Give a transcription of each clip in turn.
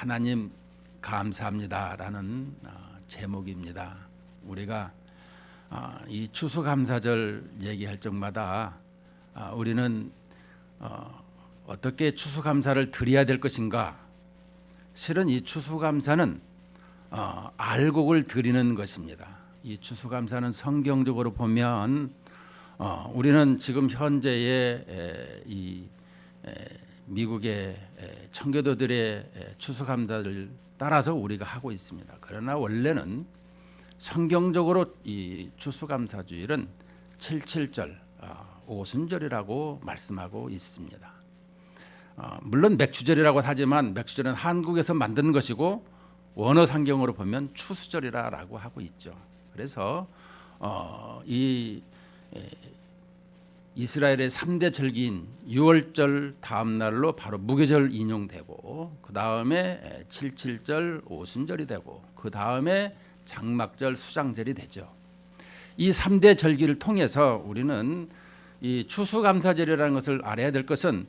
하나님 감사합니다라는 제목입니다. 우리가 이 추수감사절 얘기할 적마다 우리는 어떻게 추수감사를 드려야 될 것인가? 실은 이 추수감사는 알곡을 드리는 것입니다. 이 추수감사는 성경적으로 보면 우리는 지금 현재의 이 미국의 청교도들의 추수감사를 따라서 우리가 하고 있습니다. 그러나 원래는 성경적으로 이 추수감사주일은 77절 오순절이라고 말씀하고 있습니다. 물론 맥주절이라고 하지만 맥주절은 한국에서 만든 것이고 원어 상경으로 보면 추수절이라고 하고 있죠. 그래서 이 이스라엘의 3대 절기인 유월절 다음 날로 바로 무교절 인용되고 그 다음에 77절 오순절이 되고 그 다음에 장막절 수장절이 되죠. 이 3대 절기를 통해서 우리는 이 추수감사절이라는 것을 알아야 될 것은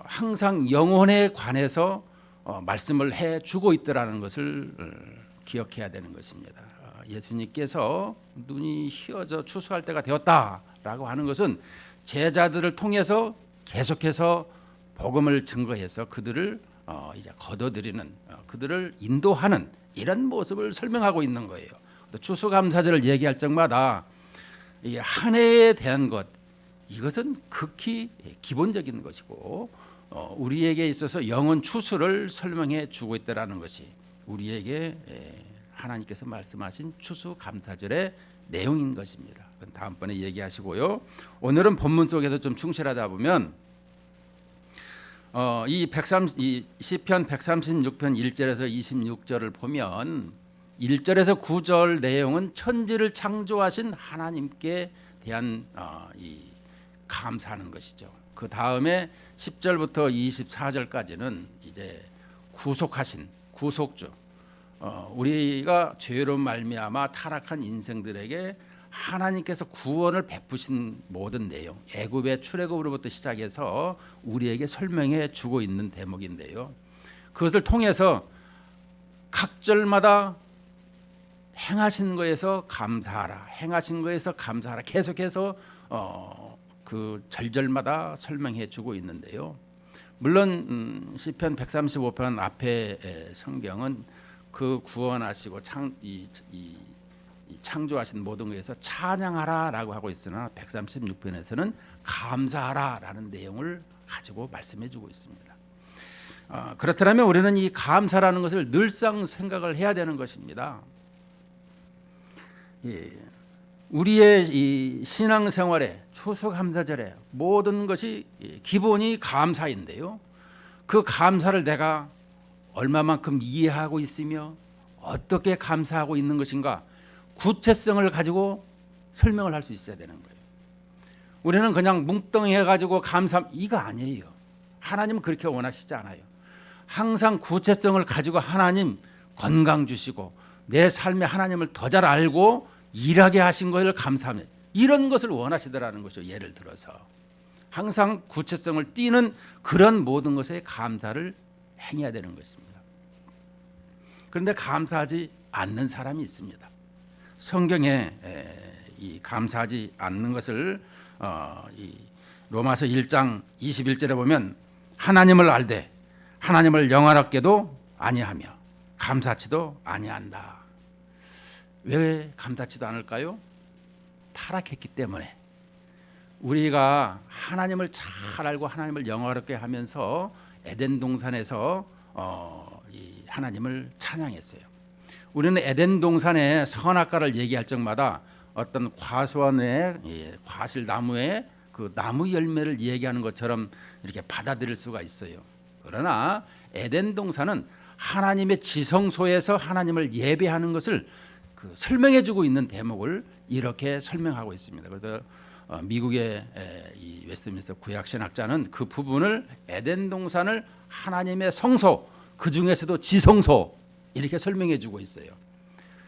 항상 영혼에 관해서 말씀을 해주고 있더라는 것을 기억해야 되는 것입니다. 예수님께서 눈이 희어져 추수할 때가 되었다라고 하는 것은 제자들을 통해서 계속해서 복음을 증거해서 그들을 이제 거둬들이는 그들을 인도하는 이런 모습을 설명하고 있는 거예요. 추수감사절을 얘기할 적마다 이 한 해에 대한 것 이것은 극히 기본적인 것이고 우리에게 있어서 영원 추수를 설명해 주고 있다라는 것이 우리에게 하나님께서 말씀하신 추수감사절의 내용인 것입니다. 다음번에 얘기하시고요. 오늘은 본문 속에서 좀 충실하다 보면 이 시편 136편 1절에서 26절을 보면 1절에서 9절 내용은 천지를 창조하신 하나님께 대한 이 감사하는 것이죠. 그 다음에 10절부터 24절까지는 이제 구속하신 구속주 우리가 죄로 말미암아 타락한 인생들에게 하나님께서 구원을 베푸신 모든 내용 애굽의 출애굽으로부터 시작해서 우리에게 설명해 주고 있는 대목인데요. 그것을 통해서 각 절마다 행하신 거에서 감사하라 행하신 거에서 감사하라 계속해서 그 절절마다 설명해 주고 있는데요. 물론 시편 135편 앞에 성경은 그 구원하시고 창조하신 모든 것에서 찬양하라라고 하고 있으나 136편에서는 감사하라라는 내용을 가지고 말씀해 주고 있습니다. 그렇다면 우리는 이 감사라는 것을 늘상 생각을 해야 되는 것입니다. 우리의 이 신앙생활에 추수감사절에 모든 것이 기본이 감사인데요. 그 감사를 내가 얼마만큼 이해하고 있으며 어떻게 감사하고 있는 것인가 구체성을 가지고 설명을 할 수 있어야 되는 거예요. 우리는 그냥 뭉뚱해 가지고 감사 이거 아니에요. 하나님은 그렇게 원하시지 않아요. 항상 구체성을 가지고 하나님 건강 주시고 내 삶에 하나님을 더 잘 알고 일하게 하신 것을 감사합니다. 이런 것을 원하시더라는 것이죠. 예를 들어서 항상 구체성을 띠는 그런 모든 것에 감사를 행해야 되는 것입니다. 그런데 감사하지 않는 사람이 있습니다. 성경에 이 감사하지 않는 것을 이 로마서 1장 21절에 보면 하나님을 알되 하나님을 영화롭게도 아니하며 감사치도 아니한다. 왜 감사치도 않을까요? 타락했기 때문에. 우리가 하나님을 잘 알고 하나님을 영화롭게 하면서 에덴 동산에서 이 하나님을 찬양했어요. 우리는 에덴 동산의 선악과를 얘기할 적마다 어떤 과수원의 과실나무의 그 나무 열매를 얘기하는 것처럼 이렇게 받아들일 수가 있어요. 그러나 에덴 동산은 하나님의 지성소에서 하나님을 예배하는 것을 설명해주고 있는 대목을 이렇게 설명하고 있습니다. 그래서 미국의 이 웨스트민스터 구약신학자는 그 부분을 에덴 동산을 하나님의 성소 그 중에서도 지성소 이렇게 설명해주고 있어요.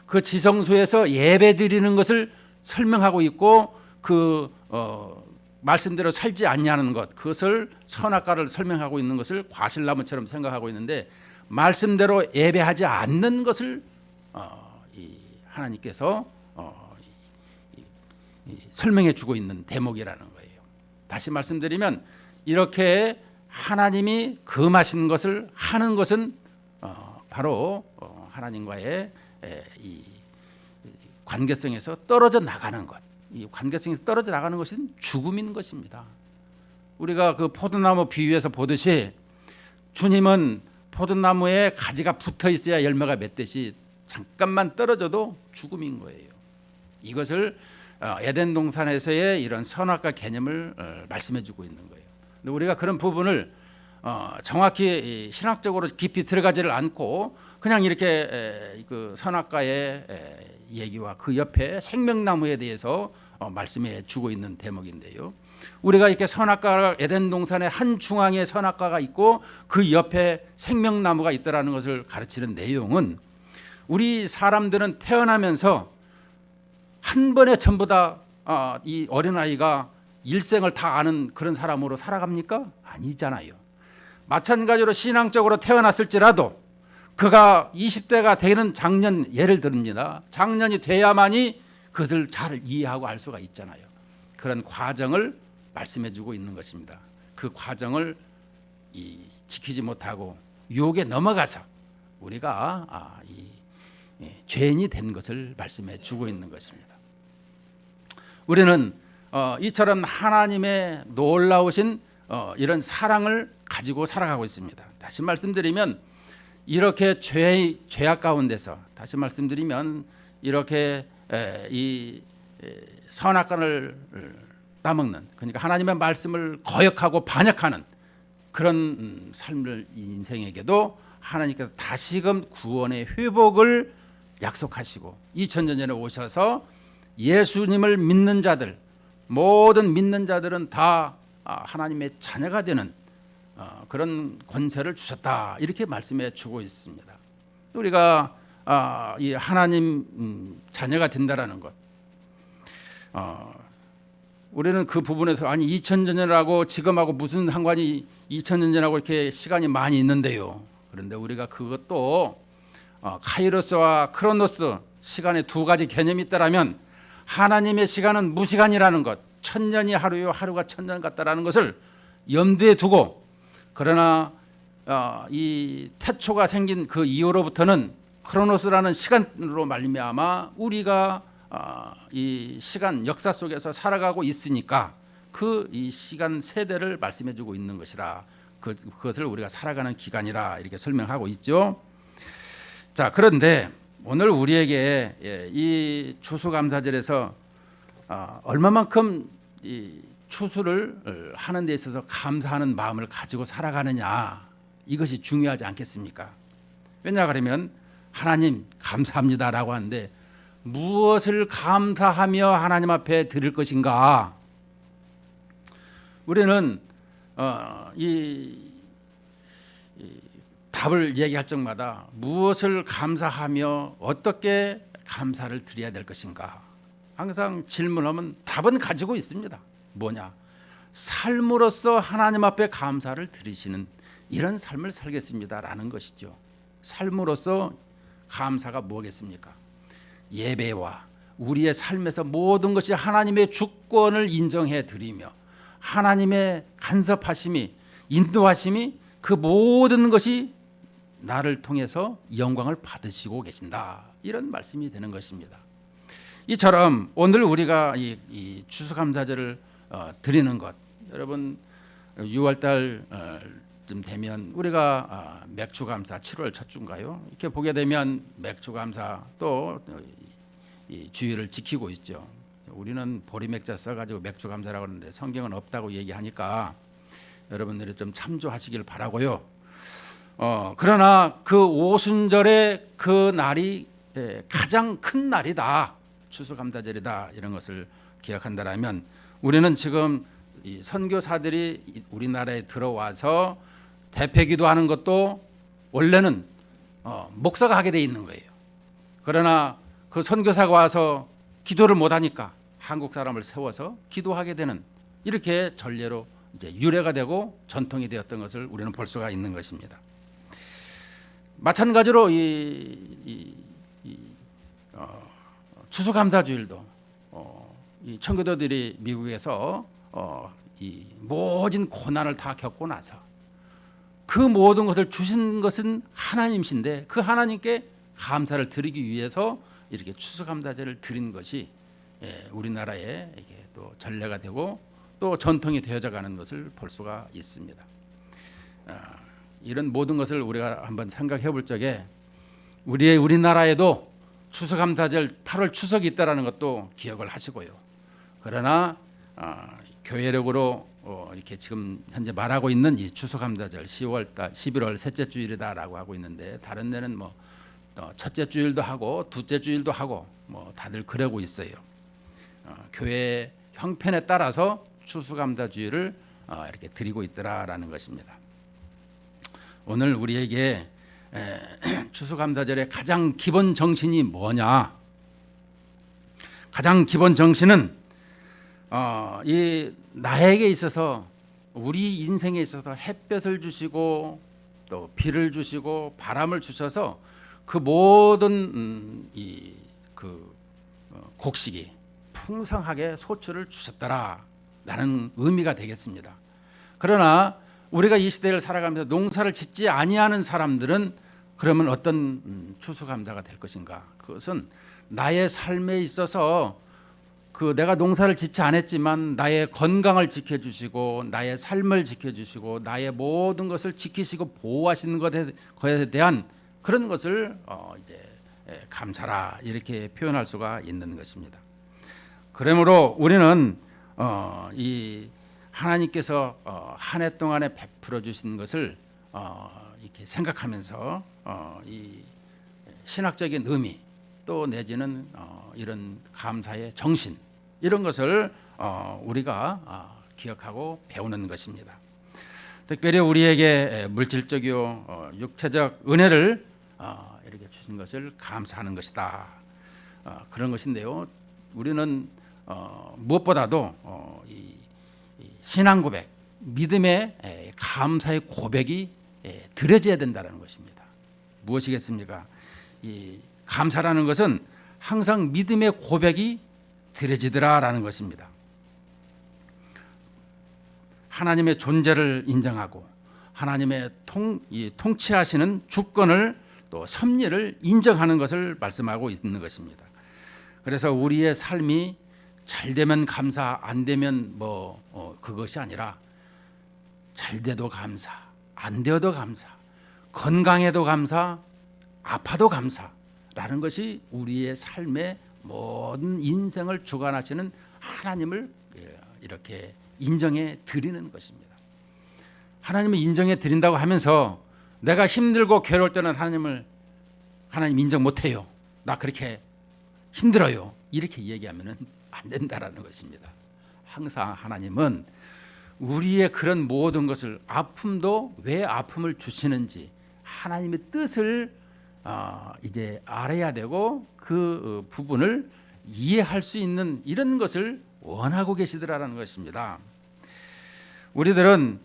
그 지성소에서 예배드리는 것을 설명하고 있고 그 말씀대로 살지 않냐는 것 그것을 선악과를 설명하고 있는 것을 과실나무처럼 생각하고 있는데 말씀대로 예배하지 않는 것을 이 하나님께서 설명해 주고 있는 대목이라는 거예요. 다시 말씀드리면 이렇게 하나님이 금하신 것을 하는 것은 바로 하나님과의 이 관계성에서 떨어져 나가는 것. 이 관계성에서 떨어져 나가는 것은 죽음인 것입니다. 우리가 그 포도나무 비유에서 보듯이 주님은 포도나무에 가지가 붙어 있어야 열매가 맺듯이 잠깐만 떨어져도 죽음인 거예요. 이것을 에덴 동산에서의 이런 선악과 개념을 말씀해 주고 있는 거예요. 근데 우리가 그런 부분을 정확히 신학적으로 깊이 들어가지를 않고 그냥 이렇게 그 선악과의 얘기와 그 옆에 생명나무에 대해서 말씀해 주고 있는 대목인데요. 우리가 이렇게 선악과 에덴 동산의 한 중앙에 선악과가 있고 그 옆에 생명나무가 있다라는 것을 가르치는 내용은 우리 사람들은 태어나면서 한 번에 전부 다 이 어린아이가 일생을 다 아는 그런 사람으로 살아갑니까? 아니잖아요. 마찬가지로 신앙적으로 태어났을지라도 그가 20대가 되는 작년, 예를 듭니다. 작년이 돼야만이 그것을 잘 이해하고 알 수가 있잖아요. 그런 과정을 말씀해 주고 있는 것입니다. 그 과정을 지키지 못하고 유혹에 넘어가서 우리가 죄인이 된 것을 말씀해 주고 있는 것입니다. 우리는 이처럼 하나님의 놀라우신 이런 사랑을 가지고 살아가고 있습니다. 다시 말씀드리면 이렇게 죄악 가운데서 다시 말씀드리면 이렇게 이 선악과를 따먹는, 그러니까 하나님의 말씀을 거역하고 반역하는 그런 삶을 인생에게도 하나님께서 다시금 구원의 회복을 약속하시고 2000년 전에 오셔서 예수님을 믿는 자들, 모든 믿는 자들은 다 하나님의 자녀가 되는 그런 권세를 주셨다, 이렇게 말씀해 주고 있습니다. 우리가 이 하나님 자녀가 된다라는 것, 우리는 그 부분에서 아니 2000년 전이라고 지금하고 무슨 상관이 2000년 전하고 이렇게 시간이 많이 있는데요. 그런데 우리가 그것도 카이로스와 크로노스 시간에 두 가지 개념이 있다라면 하나님의 시간은 무시간이라는 것, 1000년이 하루요 하루가 1000년 같다라는 것을 염두에 두고, 그러나 이 태초가 생긴 그 이후로부터는 크로노스라는 시간으로 말미암아 우리가 이 시간 역사 속에서 살아가고 있으니까 그 이 시간 세대를 말씀해 주고 있는 것이라, 그것을 우리가 살아가는 기간이라 이렇게 설명하고 있죠. 자, 그런데 오늘 우리에게 이 추수감사절에서 얼마만큼 이 추수를 하는 데 있어서 감사하는 마음을 가지고 살아가느냐, 이것이 중요하지 않겠습니까? 왜냐 그러면 하나님 감사합니다라고 하는데 무엇을 감사하며 하나님 앞에 드릴 것인가? 우리는 이 답을 얘기할 적마다 무엇을 감사하며 어떻게 감사를 드려야 될 것인가? 항상 질문하면 답은 가지고 있습니다. 뭐냐? 삶으로서 하나님 앞에 감사를 드리시는 이런 삶을 살겠습니다라는 것이죠. 삶으로서 감사가 뭐겠습니까? 예배와 우리의 삶에서 모든 것이 하나님의 주권을 인정해 드리며 하나님의 간섭하심이, 인도하심이, 그 모든 것이 나를 통해서 영광을 받으시고 계신다, 이런 말씀이 되는 것입니다. 이처럼 오늘 우리가 이 추수감사절을 드리는 것, 여러분 6월달쯤 되면 우리가 맥주감사 7월 첫 주인가요? 이렇게 보게 되면 맥주감사 또 이 주의를 지키고 있죠. 우리는 보리맥자 써가지고 맥주감사라고 하는데 성경은 없다고 얘기하니까 여러분들이 좀 참조하시길 바라고요. 그러나 그 오순절의 그 날이 가장 큰 날이다, 추수감사절이다, 이런 것을 기억한다라면 우리는 지금 이 선교사들이 우리나라에 들어와서 대패기도하는 것도 원래는 목사가 하게 돼 있는 거예요. 그러나 그 선교사가 와서 기도를 못하니까 한국 사람을 세워서 기도하게 되는, 이렇게 전례로 이제 유래가 되고 전통이 되었던 것을 우리는 볼 수가 있는 것입니다. 마찬가지로 추수감사주일도 이 청교도들이 미국에서 이 모진 고난을 다 겪고 나서 그 모든 것을 주신 것은 하나님이신데 그 하나님께 감사를 드리기 위해서 이렇게 추수감사제를 드린 것이 우리나라의 이게 또 전례가 되고 또 전통이 되어져 가는 것을 볼 수가 있습니다. 이런 모든 것을 우리가 한번 생각해 볼 적에 우리나라에도 추수감사절 8월 추석이 있다라는 것도 기억을 하시고요. 그러나 교회력으로 이렇게 지금 현재 말하고 있는 이 추수감사절 10월달 11월 셋째 주일이다라고 하고 있는데 다른 데는 뭐 첫째 주일도 하고 둘째 주일도 하고 뭐 다들 그러고 있어요. 교회 형편에 따라서 추수감사주일을 이렇게 드리고 있더라라는 것입니다. 오늘 우리에게 추수감사절의 가장 기본 정신이 뭐냐? 가장 기본 정신은 이 나에게 있어서 우리 인생에 있어서 햇볕을 주시고 또 비를 주시고 바람을 주셔서 그 모든 곡식이 풍성하게 소출을 주셨더라라는 의미가 되겠습니다. 그러나 우리가 이 시대를 살아가면서 농사를 짓지 아니하는 사람들은 그러면 어떤 추수감사가 될 것인가? 그것은 나의 삶에 있어서 내가 농사를 짓지 않았지만 나의 건강을 지켜주시고 나의 삶을 지켜주시고 나의 모든 것을 지키시고 보호하시는 것에 대한 그런 것을 이제 감사라 이렇게 표현할 수가 있는 것입니다. 그러므로 우리는 이 하나님께서 한 해 동안에 베풀어 주신 것을 이렇게 생각하면서 이 신학적인 의미 또 내지는 이런 감사의 정신 이런 것을 우리가 기억하고 배우는 것입니다. 특별히 우리에게 물질적이요 육체적 은혜를 이렇게 주신 것을 감사하는 것이다. 그런 것인데요. 우리는 무엇보다도 이 신앙 고백, 믿음의 감사의 고백이 드려져야 된다는 것입니다. 무엇이겠습니까? 이 감사라는 것은 항상 믿음의 고백이 드려지더라라는 것입니다. 하나님의 존재를 인정하고 하나님의 통치하시는 주권을 또 섭리를 인정하는 것을 말씀하고 있는 것입니다. 그래서 우리의 삶이 잘 되면 감사, 안 되면 그것이 아니라 잘 돼도 감사, 안 되어도 감사, 건강해도 감사, 아파도 감사라는 것이 우리의 삶의 모든 인생을 주관하시는 하나님을 이렇게 인정해 드리는 것입니다. 하나님을 인정해 드린다고 하면서 내가 힘들고 괴로울 때는 하나님 인정 못해요. 나 그렇게 힘들어요. 이렇게 얘기하면 안 된다라는 것입니다. 항상 하나님은 우리의 그런 모든 것을 아픔도 왜 아픔을 주시는지 하나님의 뜻을 이제 알아야 되고 그 부분을 이해할 수 있는 이런 것을 원하고 계시더라라는 것입니다. 우리들은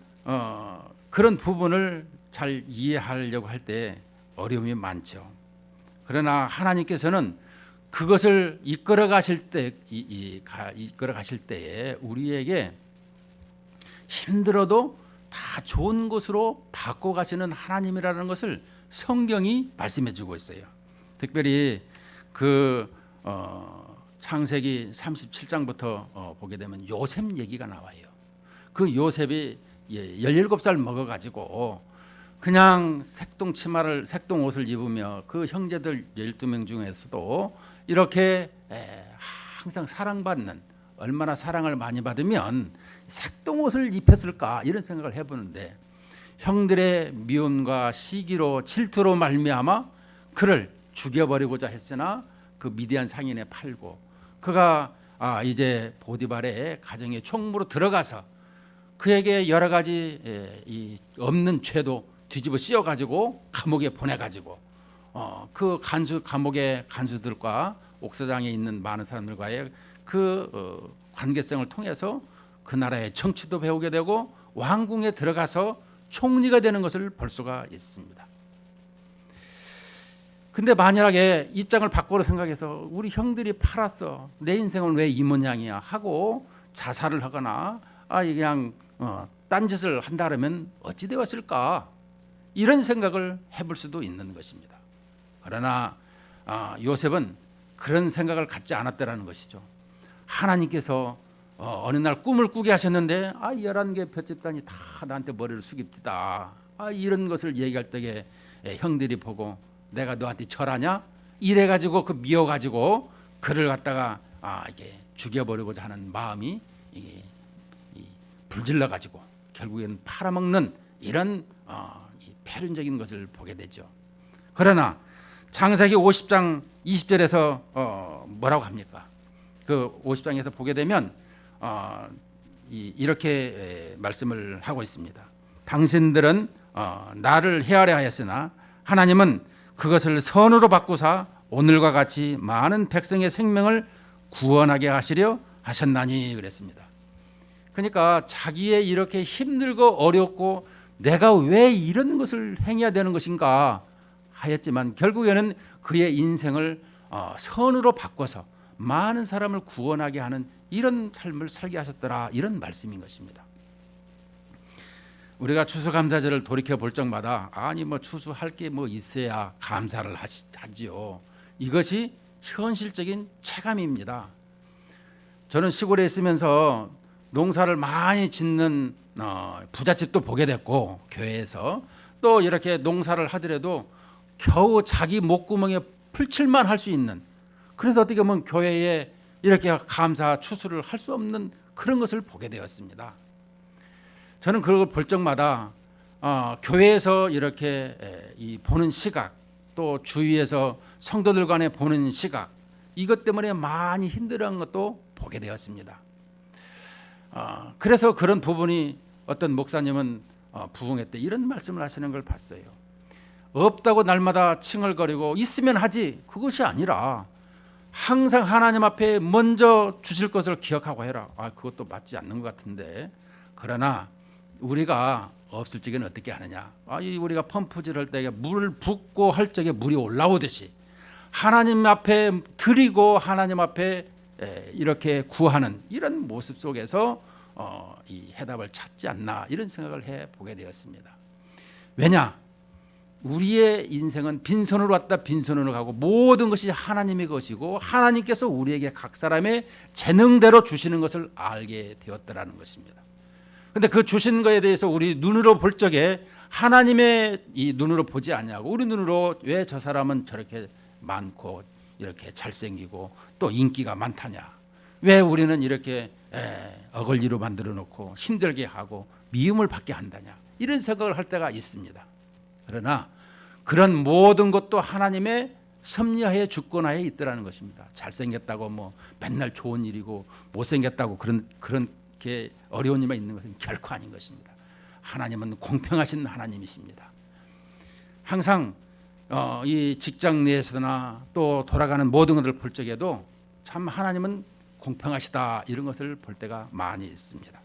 그런 부분을 잘 이해하려고 할 때 어려움이 많죠. 그러나 하나님께서는 그것을 이끌어 가실 때에 우리에게 힘들어도 다 좋은 것으로 바꿔 가시는 하나님이라는 것을 성경이 말씀해 주고 있어요. 특별히 창세기 37장부터 보게 되면 요셉 얘기가 나와요. 그 요셉이 17살 먹어 가지고 그냥 색동 옷을 입으며 그 형제들 12명 중에서도 이렇게 항상 사랑받는, 얼마나 사랑을 많이 받으면 색동 옷을 입혔을까 이런 생각을 해보는데 형들의 미움과 시기로 질투로 말미암아 그를 죽여버리고자 했으나 그 미디안 상인에 팔고 그가 이제 보디발의 가정의 총무로 들어가서 그에게 여러 가지 없는 죄도 뒤집어 씌워가지고 감옥에 보내가지고 그 감옥의 간수들과 옥사장에 있는 많은 사람들과의 그 관계성을 통해서 그 나라의 정치도 배우게 되고 왕궁에 들어가서 총리가 되는 것을 볼 수가 있습니다. 근데 만약에 입장을 바꾸어 생각해서 우리 형들이 팔았어, 내 인생은 왜 이 모양이야 하고 자살을 하거나 그냥 딴짓을 한다 그러면 어찌 되었을까, 이런 생각을 해볼 수도 있는 것입니다. 그러나 요셉은 그런 생각을 갖지 않았다라는 것이죠. 하나님께서 어느 날 꿈을 꾸게 하셨는데 11개 볏집단이 다 나한테 머리를 숙입디다, 이런 것을 얘기할 때에 형들이 보고 내가 너한테 절하냐 이래가지고 그 미워가지고 그를 갖다가 이게 죽여버리고자 하는 마음이 불질러가지고 결국에는 팔아먹는 이런 패륜적인 것을 보게 되죠. 그러나 창세기 50장 20절에서 뭐라고 합니까? 그 50장에서 보게 되면 이렇게 말씀을 하고 있습니다. 당신들은 나를 헤아려 하였으나 하나님은 그것을 선으로 바꾸사 오늘과 같이 많은 백성의 생명을 구원하게 하시려 하셨나니 그랬습니다. 그러니까 자기의 이렇게 힘들고 어렵고 내가 왜 이런 것을 행해야 되는 것인가 하였지만 결국에는 그의 인생을 선으로 바꿔서 많은 사람을 구원하게 하는 이런 삶을 살게 하셨더라, 이런 말씀인 것입니다. 우리가 추수감사절을 돌이켜 볼 적마다 추수할 게 있어야 감사를 하지요. 이것이 현실적인 체감입니다. 저는 시골에 있으면서 농사를 많이 짓는 부잣집도 보게 됐고, 교회에서 또 이렇게 농사를 하더라도 겨우 자기 목구멍에 풀칠만 할 수 있는, 그래서 어떻게 보면 교회에 이렇게 감사 추수를 할 수 없는 그런 것을 보게 되었습니다. 저는 그걸 볼 적마다 교회에서 이렇게 보는 시각, 또 주위에서 성도들 간에 보는 시각, 이것 때문에 많이 힘들어하는 것도 보게 되었습니다. 그래서 그런 부분이 어떤 목사님은 부흥회 때 이런 말씀을 하시는 걸 봤어요. 없다고 날마다 칭얼거리고 있으면 하지, 그것이 아니라 항상 하나님 앞에 먼저 주실 것을 기억하고 해라. 그것도 맞지 않는 것 같은데, 그러나 우리가 없을 적에는 어떻게 하느냐, 우리가 펌프질 할 때 물을 붓고 할 적에 물이 올라오듯이 하나님 앞에 드리고 하나님 앞에 이렇게 구하는 이런 모습 속에서 이 해답을 찾지 않나, 이런 생각을 해보게 되었습니다. 왜냐, 우리의 인생은 빈손으로 왔다 빈손으로 가고 모든 것이 하나님의 것이고 하나님께서 우리에게 각 사람의 재능대로 주시는 것을 알게 되었다라는 것입니다. 그런데 그 주신 것에 대해서 우리 눈으로 볼 적에 하나님의 이 눈으로 보지 않냐고, 우리 눈으로 왜 저 사람은 저렇게 많고 이렇게 잘생기고 또 인기가 많다냐, 왜 우리는 이렇게 어글리로 만들어 놓고 힘들게 하고 미움을 받게 한다냐, 이런 생각을 할 때가 있습니다. 그러나 그런 모든 것도 하나님의 섭리하에 주권하에 있더라는 것입니다. 잘생겼다고 맨날 좋은 일이고 못생겼다고 그렇게 어려운 일만 있는 것은 결코 아닌 것입니다. 하나님은 공평하신 하나님이십니다. 항상 이 직장 내에서나 또 돌아가는 모든 것을 볼 적에도 참 하나님은 공평하시다, 이런 것을 볼 때가 많이 있습니다.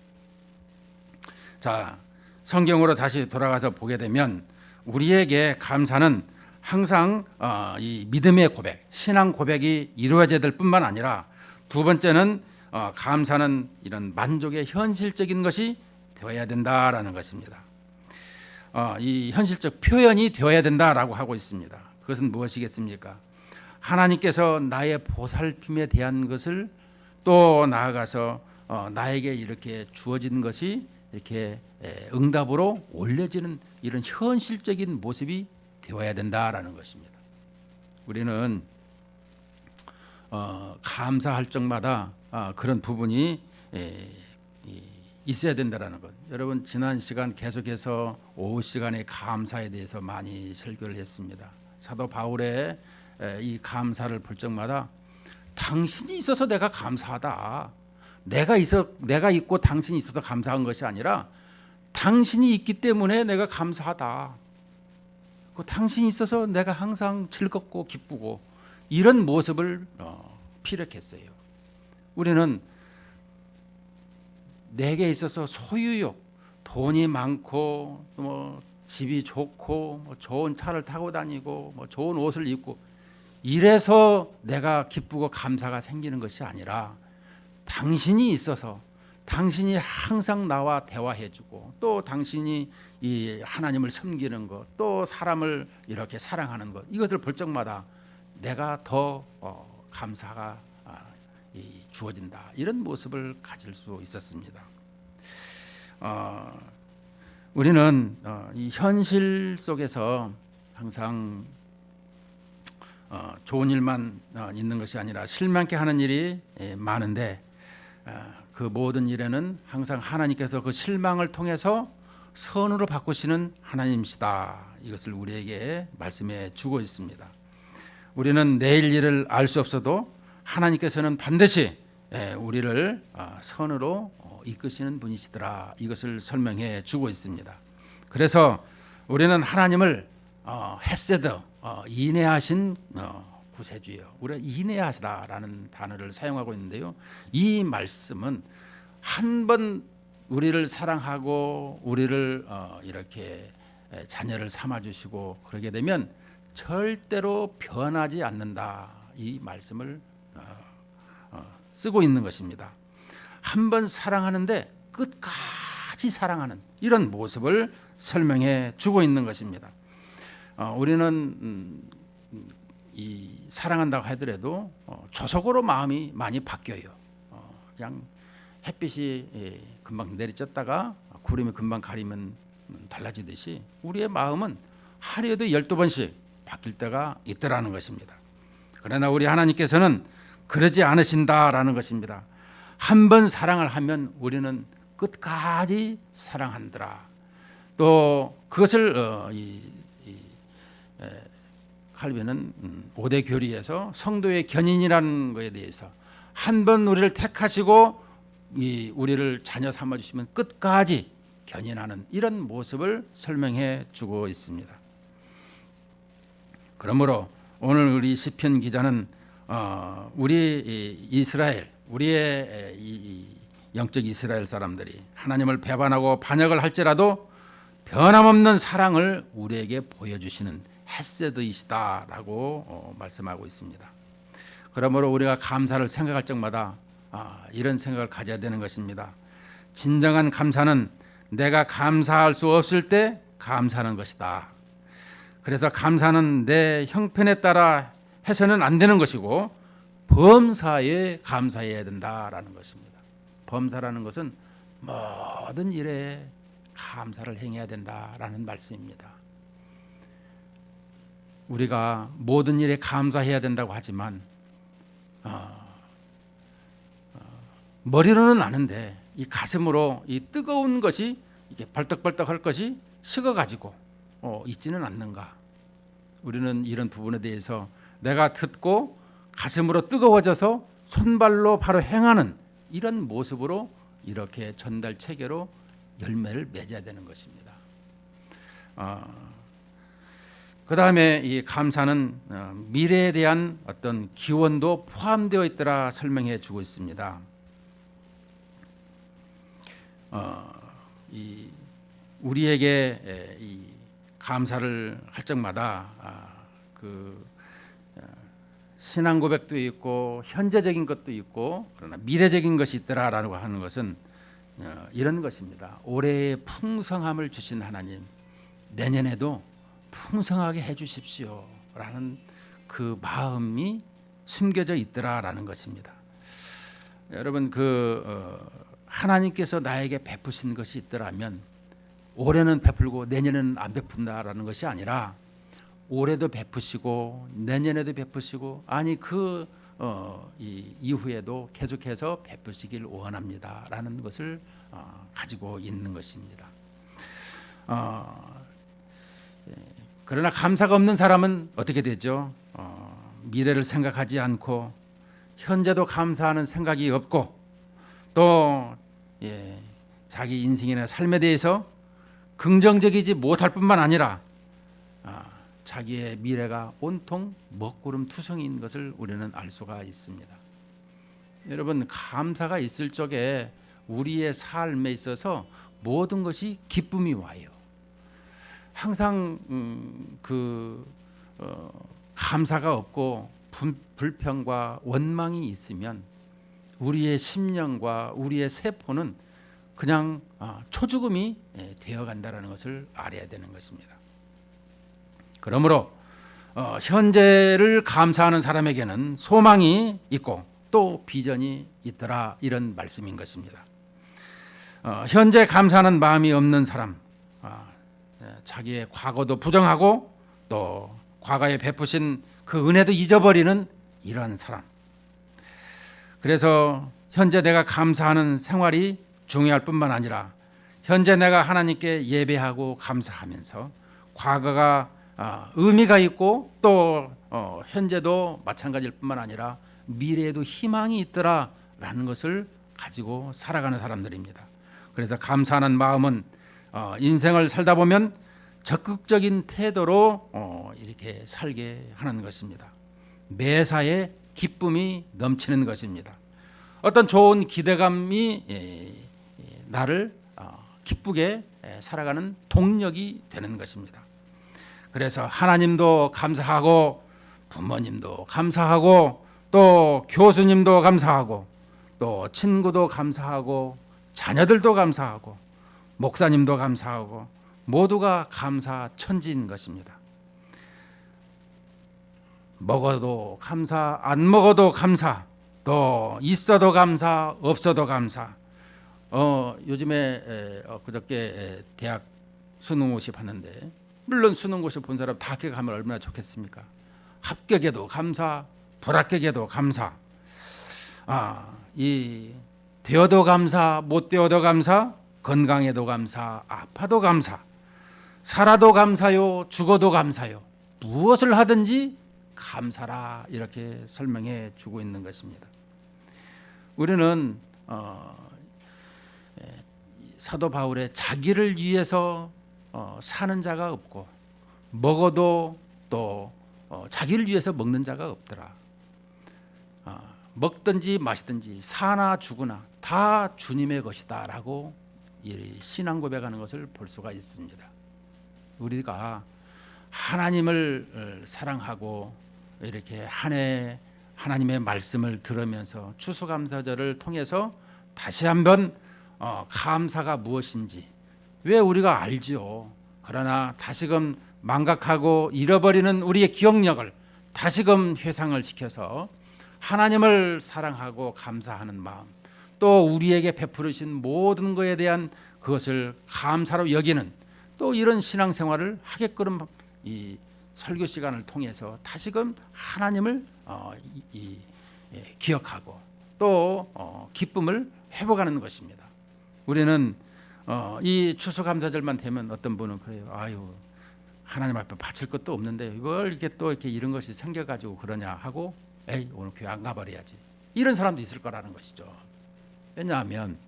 자, 성경으로 다시 돌아가서 보게 되면 우리에게 감사는 항상 이 믿음의 고백, 신앙 고백이 이루어져야 될 뿐만 아니라, 두 번째는 감사는 이런 만족의 현실적인 것이 되어야 된다라는 것입니다. 이 현실적 표현이 되어야 된다라고 하고 있습니다. 그것은 무엇이겠습니까? 하나님께서 나의 보살핌에 대한 것을, 또 나아가서 나에게 이렇게 주어진 것이 이렇게 응답으로 올려지는 이런 현실적인 모습이 되어야 된다라는 것입니다. 우리는 감사할 적마다 그런 부분이 있어야 된다라는 것. 여러분, 지난 시간 계속해서 오후 시간에 감사에 대해서 많이 설교를 했습니다. 사도 바울의 이 감사를 볼 적마다 당신이 있어서 내가 감사하다, 내가 있고 당신이 있어서 감사한 것이 아니라 당신이 있기 때문에 내가 감사하다, 당신이 있어서 내가 항상 즐겁고 기쁘고, 이런 모습을 피력했어요. 우리는 내게 있어서 소유욕, 돈이 많고 집이 좋고 뭐 좋은 차를 타고 다니고 뭐 좋은 옷을 입고 이래서 내가 기쁘고 감사가 생기는 것이 아니라 당신이 있어서 당신이 항상 나와 대화해주고 또 당신이 이 하나님을 섬기는 것 또 사람을 이렇게 사랑하는 것 이것을 볼 적마다 내가 더 감사가 주어진다 이런 모습을 가질 수 있었습니다. 우리는 이 현실 속에서 항상 좋은 일만 있는 것이 아니라 실망케 하는 일이 많은데 그 모든 일에는 항상 하나님께서 그 실망을 통해서 선으로 바꾸시는 하나님이시다. 이것을 우리에게 말씀해 주고 있습니다. 우리는 내일 일을 알 수 없어도 하나님께서는 반드시 우리를 선으로 이끄시는 분이시더라. 이것을 설명해 주고 있습니다. 그래서 우리는 하나님을 헤세드 인내하신 구세주요. 우리가 인내하시다라는 단어를 사용하고 있는데요. 이 말씀은 한 번 우리를 사랑하고 우리를 이렇게 자녀를 삼아 주시고 그러게 되면 절대로 변하지 않는다. 이 말씀을 쓰고 있는 것입니다. 한 번 사랑하는데 끝까지 사랑하는 이런 모습을 설명해 주고 있는 것입니다. 우리는 이 사랑한다고 하더라도 조속으로 마음이 많이 바뀌어요. 그냥 햇빛이 금방 내리쬐다가 구름이 금방 가리면 달라지듯이 우리의 마음은 하루에도 12번씩 바뀔 때가 있더라는 것입니다. 그러나 우리 하나님께서는 그러지 않으신다라는 것입니다. 한 번 사랑을 하면 우리는 끝까지 사랑한다라. 또 그것을 칼빈은 5대 교리에서 성도의 견인이라는 것에 대해서 한 번 우리를 택하시고 우리를 자녀 삼아 주시면 끝까지 견인하는 이런 모습을 설명해 주고 있습니다. 그러므로 오늘 우리 시편 기자는 우리 이스라엘 우리의 이 영적 이스라엘 사람들이 하나님을 배반하고 반역을 할지라도 변함없는 사랑을 우리에게 보여주시는 헤세드이시다라고 말씀하고 있습니다. 그러므로 우리가 감사를 생각할 적마다 이런 생각을 가져야 되는 것입니다. 진정한 감사는 내가 감사할 수 없을 때 감사하는 것이다. 그래서 감사는 내 형편에 따라 해서는 안 되는 것이고 범사에 감사해야 된다라는 것입니다. 범사라는 것은 모든 일에 감사를 행해야 된다라는 말씀입니다. 우리가 모든 일에 감사해야 된다고 하지만 머리로는 아는데 이 가슴으로 이 뜨거운 것이 이게 벌떡벌떡 할 것이 식어가지고 있지는 않는가? 우리는 이런 부분에 대해서 내가 듣고 가슴으로 뜨거워져서 손발로 바로 행하는 이런 모습으로 이렇게 전달 체계로 열매를 맺어야 되는 것입니다. 그 다음에 이 감사는 미래에 대한 어떤 기원도 포함되어 있더라 설명해 주고 있습니다. 우리에게 이 감사를 할 적마다 신앙 고백도 있고 현재적인 것도 있고 그러나 미래적인 것이 있더라라고 하는 것은 이런 것입니다. 올해의 풍성함을 주신 하나님, 내년에도 풍성하게 해주십시오라는 그 마음이 숨겨져 있더라라는 것입니다. 여러분 하나님께서 나에게 베푸신 것이 있더라면 올해는 베풀고 내년에는 안 베푼다라는 것이 아니라 올해도 베푸시고 내년에도 베푸시고 이 이후에도 계속해서 베푸시길 원합니다라는 것을 가지고 있는 것입니다. 그러나 감사가 없는 사람은 어떻게 되죠? 미래를 생각하지 않고 현재도 감사하는 생각이 없고 또 자기 인생이나 삶에 대해서 긍정적이지 못할 뿐만 아니라 자기의 미래가 온통 먹구름투성인 것을 우리는 알 수가 있습니다. 여러분 감사가 있을 적에 우리의 삶에 있어서 모든 것이 기쁨이 와요. 항상 감사가 없고 불평과 원망이 있으면 우리의 심령과 우리의 세포는 그냥 초죽음이 되어간다는 것을 알아야 되는 것입니다. 그러므로 현재를 감사하는 사람에게는 소망이 있고 또 비전이 있더라, 이런 말씀인 것입니다. 현재 감사하는 마음이 없는 사람, 자기의 과거도 부정하고 또 과거에 베푸신 그 은혜도 잊어버리는 이런 사람. 그래서 현재 내가 감사하는 생활이 중요할 뿐만 아니라 현재 내가 하나님께 예배하고 감사하면서 과거가 의미가 있고 또 현재도 마찬가지일 뿐만 아니라 미래에도 희망이 있더라라는 것을 가지고 살아가는 사람들입니다. 그래서 감사하는 마음은 인생을 살다 보면 적극적인 태도로 이렇게 살게 하는 것입니다. 매사에 기쁨이 넘치는 것입니다. 어떤 좋은 기대감이 나를 기쁘게 살아가는 동력이 되는 것입니다. 그래서 하나님도 감사하고 부모님도 감사하고 또 교수님도 감사하고 또 친구도 감사하고 자녀들도 감사하고 목사님도 감사하고 모두가 감사천지인 것입니다. 먹어도 감사, 안 먹어도 감사, 또 있어도 감사, 없어도 감사. 요즘에 그저께 대학 수능고시 봤는데, 물론 수능고시 본 사람 다 합격하면 얼마나 좋겠습니까? 합격에도 감사, 불합격에도 감사. 이 되어도 감사, 못 되어도 감사, 건강에도 감사, 아파도 감사, 살아도 감사요, 죽어도 감사요. 무엇을 하든지 감사라, 이렇게 설명해 주고 있는 것입니다. 우리는 사도 바울의 자기를 위해서 사는 자가 없고 먹어도 또 자기를 위해서 먹는 자가 없더라. 먹든지 마시든지 사나 죽으나 다 주님의 것이다 라고 신앙 고백하는 것을 볼 수가 있습니다. 우리가 하나님을 사랑하고 이렇게 한 해 하나님의 말씀을 들으면서 추수감사절을 통해서 다시 한번 감사가 무엇인지 왜 우리가 알지요. 그러나 다시금 망각하고 잃어버리는 우리의 기억력을 다시금 회상을 시켜서 하나님을 사랑하고 감사하는 마음, 또 우리에게 베푸르신 모든 것에 대한 그것을 감사로 여기는 또 이런 신앙생활을 하게끔 이 설교 시간을 통해서 다시금 하나님을 기억하고 또 기쁨을 회복하는 것입니다. 우리는 이 추수감사절만 되면 어떤 분은 그래요. 아유, 하나님 앞에 바칠 것도 없는데 이걸 이렇게 또 이렇게 이런 것이 생겨가지고 그러냐 하고, 에이, 오늘 교회 안 가버려야지, 이런 사람도 있을 거라는 것이죠. 왜냐하면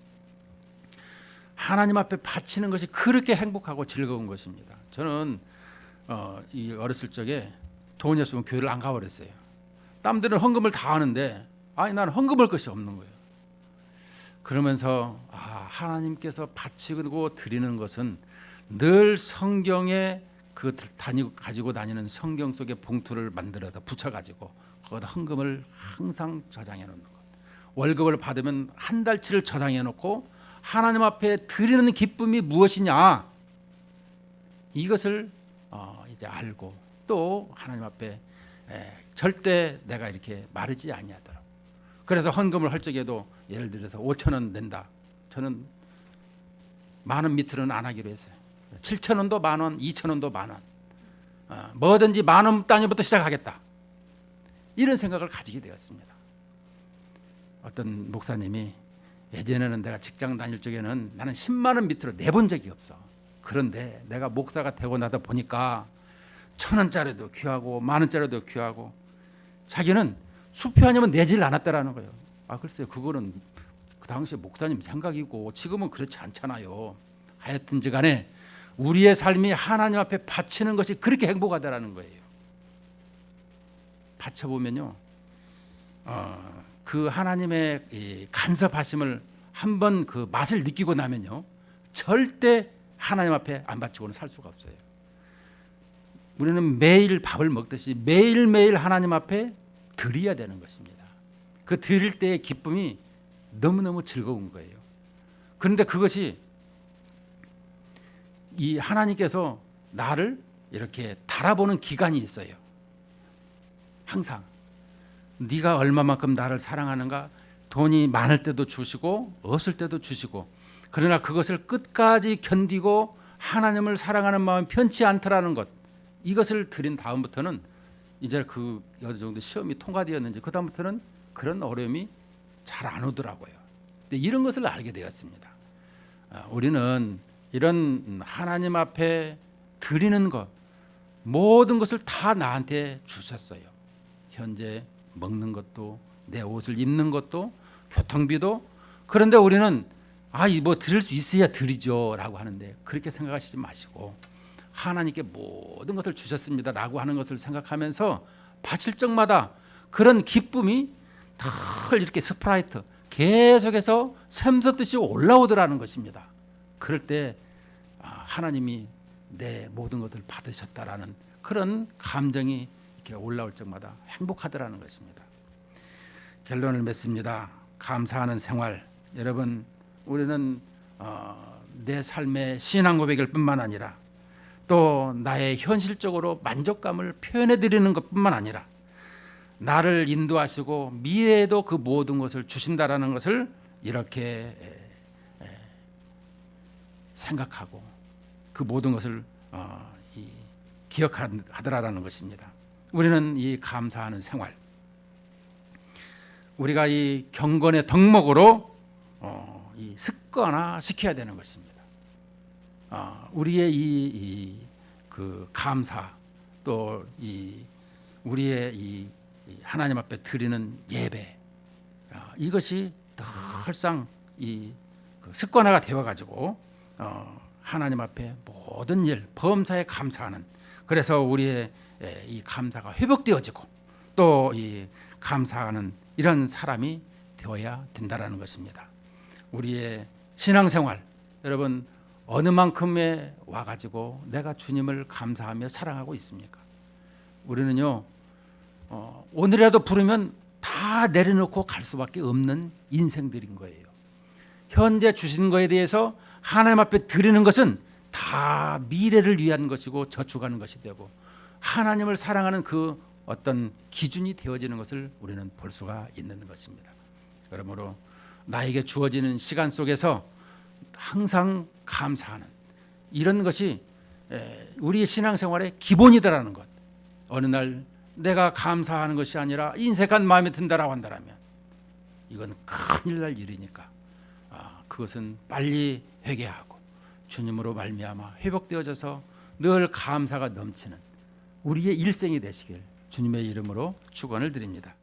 하나님 앞에 바치는 것이 그렇게 행복하고 즐거운 것입니다. 저는 이 어렸을 적에 돈이 없으면 교회를 안 가버렸어요. 남들은 헌금을 다 하는데 나는 헌금할 것이 없는 거예요. 그러면서 하나님께서 바치고 드리는 것은 늘 성경에 가지고 다니는 성경 속에 봉투를 만들어서 붙여가지고 거기다 헌금을 항상 저장해 놓는 것. 월급을 받으면 한 달치를 저장해 놓고 하나님 앞에 드리는 기쁨이 무엇이냐, 이것을 이제 알고 또 하나님 앞에 절대 내가 이렇게 마르지 아니하더라. 그래서 헌금을 할 적에도 예를 들어서 5,000원 낸다. 저는 10,000원 밑으로는 안 하기로 했어요. 7,000원도 10,000원, 2,000원도 10,000원. 뭐든지 10,000원 단위부터 시작하겠다. 이런 생각을 가지게 되었습니다. 어떤 목사님이 예전에는 내가 직장 다닐 적에는 나는 10만 원 밑으로 내본 적이 없어. 그런데 내가 목사가 되고 나다 보니까 1,000원짜리도 귀하고 10,000원짜리도 귀하고, 자기는 수표 아니면 내질 않았다라는 거예요. 글쎄요, 그거는 그 당시에 목사님 생각이고 지금은 그렇지 않잖아요. 하여튼지 간에 우리의 삶이 하나님 앞에 바치는 것이 그렇게 행복하다라는 거예요. 바쳐보면요, 그 하나님의 이 간섭하심을 한번 그 맛을 느끼고 나면요, 절대 하나님 앞에 안 바치고는 살 수가 없어요. 우리는 매일 밥을 먹듯이 매일매일 하나님 앞에 드려야 되는 것입니다. 그 드릴 때의 기쁨이 너무너무 즐거운 거예요. 그런데 그것이 이 하나님께서 나를 이렇게 달아보는 기간이 있어요. 항상 네가 얼마만큼 나를 사랑하는가. 돈이 많을 때도 주시고 없을 때도 주시고, 그러나 그것을 끝까지 견디고 하나님을 사랑하는 마음이 편치 않더라는 것, 이것을 드린 다음부터는 이제 그 어느 정도 시험이 통과되었는지 그 다음부터는 그런 어려움이 잘 안 오더라고요. 근데 이런 것을 알게 되었습니다. 우리는 이런 하나님 앞에 드리는 것, 모든 것을 다 나한테 주셨어요. 현재 먹는 것도, 내 옷을 입는 것도, 교통비도. 그런데 우리는 뭐 드릴 수 있어야 드리죠라고 하는데, 그렇게 생각하시지 마시고 하나님께 모든 것을 주셨습니다라고 하는 것을 생각하면서 바칠 적마다 그런 기쁨이 늘 이렇게 스프라이트 계속해서 샘솟듯이 올라오더라는 것입니다. 그럴 때 하나님이 내 모든 것을 받으셨다라는 그런 감정이 이렇게 올라올 적마다 행복하더라는 것입니다. 결론을 맺습니다. 감사하는 생활. 여러분, 우리는 내 삶의 신앙 고백일 뿐만 아니라 또 나의 현실적으로 만족감을 표현해 드리는 것뿐만 아니라 나를 인도하시고 미래에도 그 모든 것을 주신다라는 것을 이렇게 생각하고 그 모든 것을 기억하더라라는 것입니다. 우리는 이 감사하는 생활, 우리가 이 경건의 덕목으로 이 습관화 시켜야 되는 것입니다. 우리의 그 감사, 또 우리의 이 하나님 앞에 드리는 예배, 이것이 늘상 그 습관화가 되어 가지고 하나님 앞에 모든 일 범사에 감사하는, 그래서 우리의 이 감사가 회복되어지고 또 이 감사하는 이런 사람이 되어야 된다라는 것입니다. 우리의 신앙생활, 여러분 어느 만큼에 와가지고 내가 주님을 감사하며 사랑하고 있습니까? 우리는요, 오늘이라도 부르면 다 내려놓고 갈 수밖에 없는 인생들인 거예요. 현재 주신 거에 대해서 하나님 앞에 드리는 것은 다 미래를 위한 것이고 저축하는 것이 되고 하나님을 사랑하는 그 어떤 기준이 되어지는 것을 우리는 볼 수가 있는 것입니다. 그러므로 나에게 주어지는 시간 속에서 항상 감사하는 이런 것이 우리의 신앙생활의 기본이다라는 것. 어느 날 내가 감사하는 것이 아니라 인색한 마음이 든다라고 한다면 이건 큰일 날 일이니까 그것은 빨리 회개하고 주님으로 말미암아 회복되어져서 늘 감사가 넘치는 우리의 일생이 되시길 주님의 이름으로 축원을 드립니다.